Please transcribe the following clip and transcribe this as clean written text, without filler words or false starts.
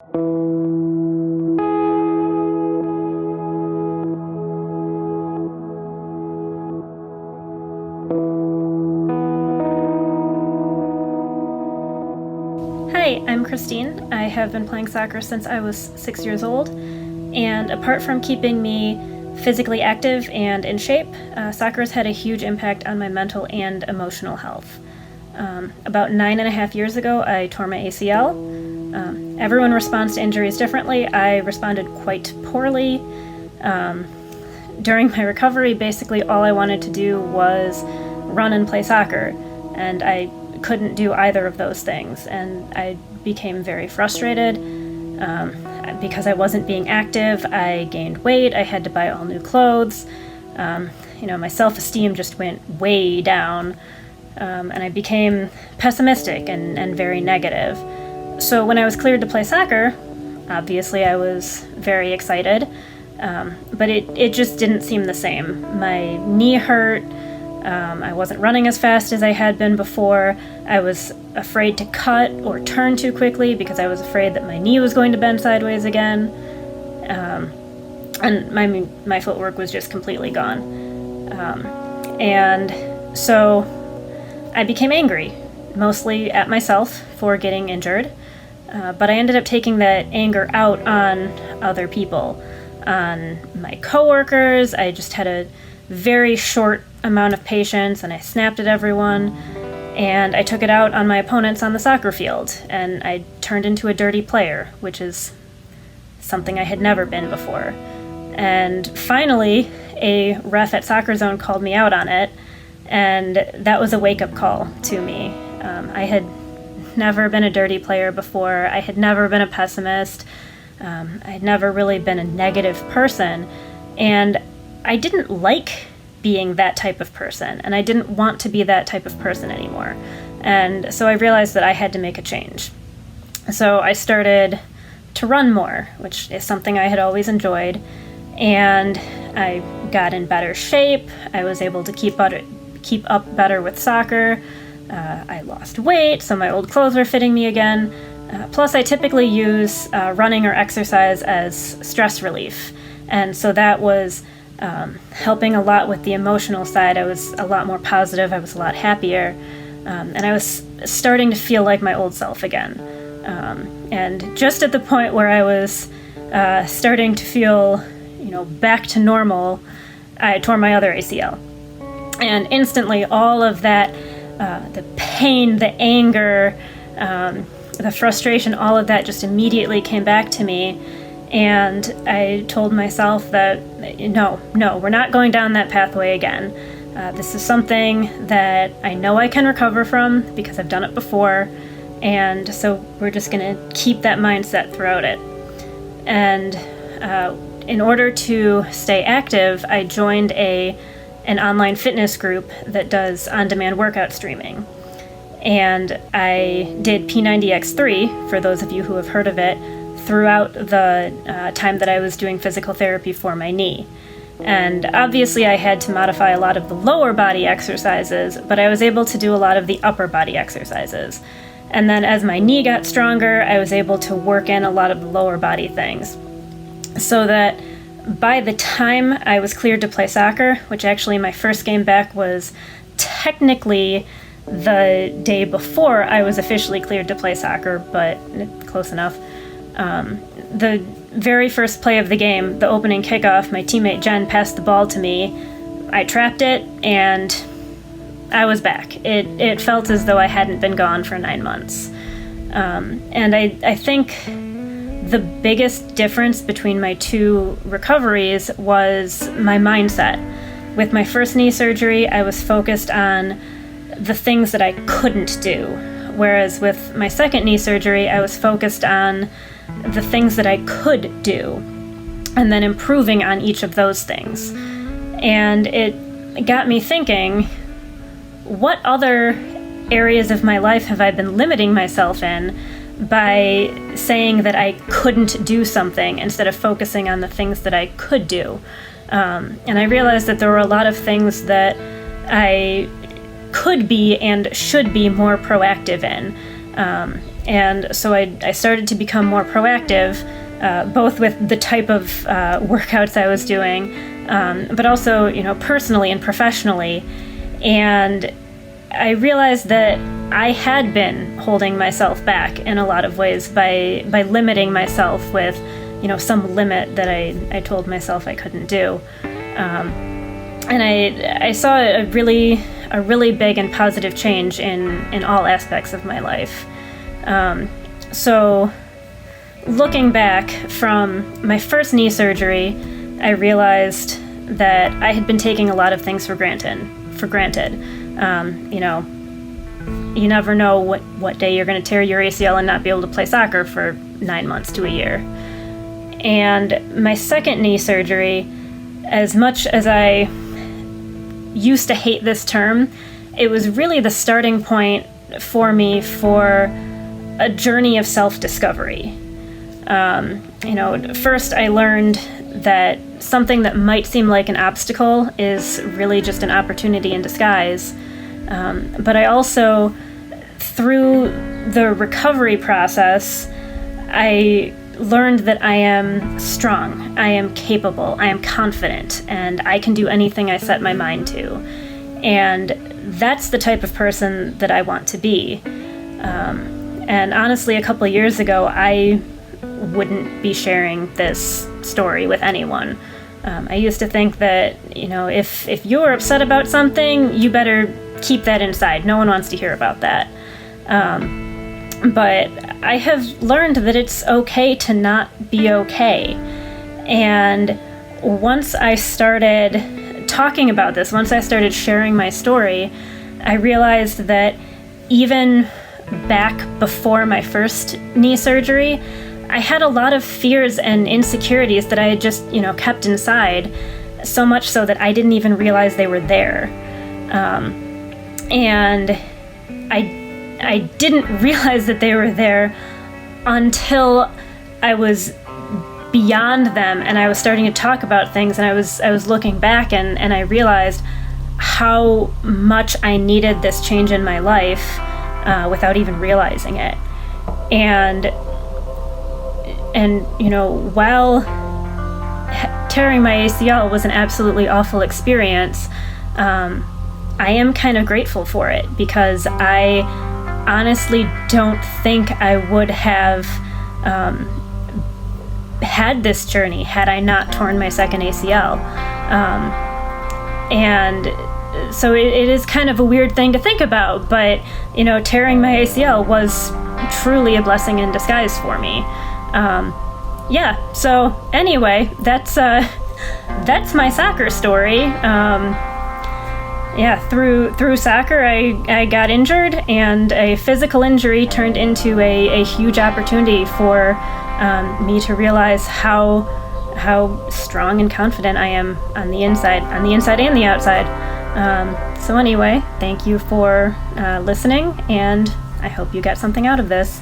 Hi, I'm Christine. I have been playing soccer since I was 6 years old, and apart from keeping me physically active and in shape, soccer has had a huge impact on my mental and emotional health. About 9.5 years ago, I tore my ACL. Everyone responds to injuries differently. I responded quite poorly. During my recovery, basically all I wanted to do was run and play soccer, and I couldn't do either of those things, and I became very frustrated. Because I wasn't being active, I gained weight, I had to buy all new clothes. My self-esteem just went way down, and I became pessimistic and very negative. So when I was cleared to play soccer, obviously I was very excited, but it just didn't seem the same. My knee hurt. I wasn't running as fast as I had been before. I was afraid to cut or turn too quickly because I was afraid that my knee was going to bend sideways again. And my footwork was just completely gone. And so I became angry, mostly at myself for getting injured. But I ended up taking that anger out on other people, on my coworkers. I just had a very short amount of patience, and I snapped at everyone, and I took it out on my opponents on the soccer field, and I turned into a dirty player, which is something I had never been before. And finally, a ref at Soccer Zone called me out on it, and that was a wake-up call to me. I had never been a dirty player before. I had never been a pessimist. I had never really been a negative person, and I didn't like being that type of person, and I didn't want to be that type of person anymore. And so I realized that I had to make a change. So I started to run more, which is something I had always enjoyed, and I got in better shape. I was able to keep up better with soccer. I lost weight, so my old clothes were fitting me again. Plus, I typically use running or exercise as stress relief, and so that was helping a lot with the emotional side. I was a lot more positive, I was a lot happier, and I was starting to feel like my old self again. And just at the point where I was starting to feel, back to normal, I tore my other ACL. And instantly all of that, the pain, the anger, the frustration, all of that just immediately came back to me. And I told myself that, no, we're not going down that pathway again. This is something that I know I can recover from because I've done it before. And so we're just going to keep that mindset throughout it. And in order to stay active, I joined an online fitness group that does on-demand workout streaming. And I did P90X3, for those of you who have heard of it, throughout the time that I was doing physical therapy for my knee. And obviously I had to modify a lot of the lower body exercises, but I was able to do a lot of the upper body exercises. And then as my knee got stronger, I was able to work in a lot of the lower body things. So that by the time I was cleared to play soccer, which actually my first game back was technically the day before I was officially cleared to play soccer, but close enough. The very first play of the game, the opening kickoff, my teammate Jen passed the ball to me. I trapped it, and I was back. It felt as though I hadn't been gone for 9 months. And I think the biggest difference between my two recoveries was my mindset. With my first knee surgery, I was focused on the things that I couldn't do. Whereas with my second knee surgery, I was focused on the things that I could do, and then improving on each of those things. And it got me thinking, what other areas of my life have I been limiting myself in by saying that I couldn't do something instead of focusing on the things that I could do? And I realized that there were a lot of things that I could be and should be more proactive in. And so I started to become more proactive, both with the type of workouts I was doing, but also, personally and professionally. And I realized that I had been holding myself back in a lot of ways by limiting myself with, some limit that I told myself I couldn't do. And I saw a really big and positive change in all aspects of my life. So looking back from my first knee surgery, I realized that I had been taking a lot of things for granted. You never know what day you're going to tear your ACL and not be able to play soccer for 9 months to a year. And my second knee surgery, as much as I used to hate this term, it was really the starting point for me for a journey of self-discovery. First I learned that something that might seem like an obstacle is really just an opportunity in disguise. But I also, through the recovery process, I learned that I am strong, I am capable, I am confident, and I can do anything I set my mind to. And that's the type of person that I want to be. And honestly, a couple of years ago, I wouldn't be sharing this story with anyone. I used to think that, if you're upset about something, you better keep that inside. No one wants to hear about that. But I have learned that it's okay to not be okay. And once I started talking about this, once I started sharing my story, I realized that even back before my first knee surgery, I had a lot of fears and insecurities that I had just, kept inside, so much so that I didn't even realize they were there. And I didn't realize that they were there until I was beyond them and I was starting to talk about things, and I was looking back and I realized how much I needed this change in my life without even realizing it. And while tearing my ACL was an absolutely awful experience, I am kind of grateful for it, because I honestly don't think I would have had this journey had I not torn my second ACL. And so it is kind of a weird thing to think about, but tearing my ACL was truly a blessing in disguise for me. So anyway, that's my soccer story. Through soccer, I got injured, and a physical injury turned into a huge opportunity for me to realize how strong and confident I am on the inside and the outside. So anyway, thank you for listening, and I hope you got something out of this.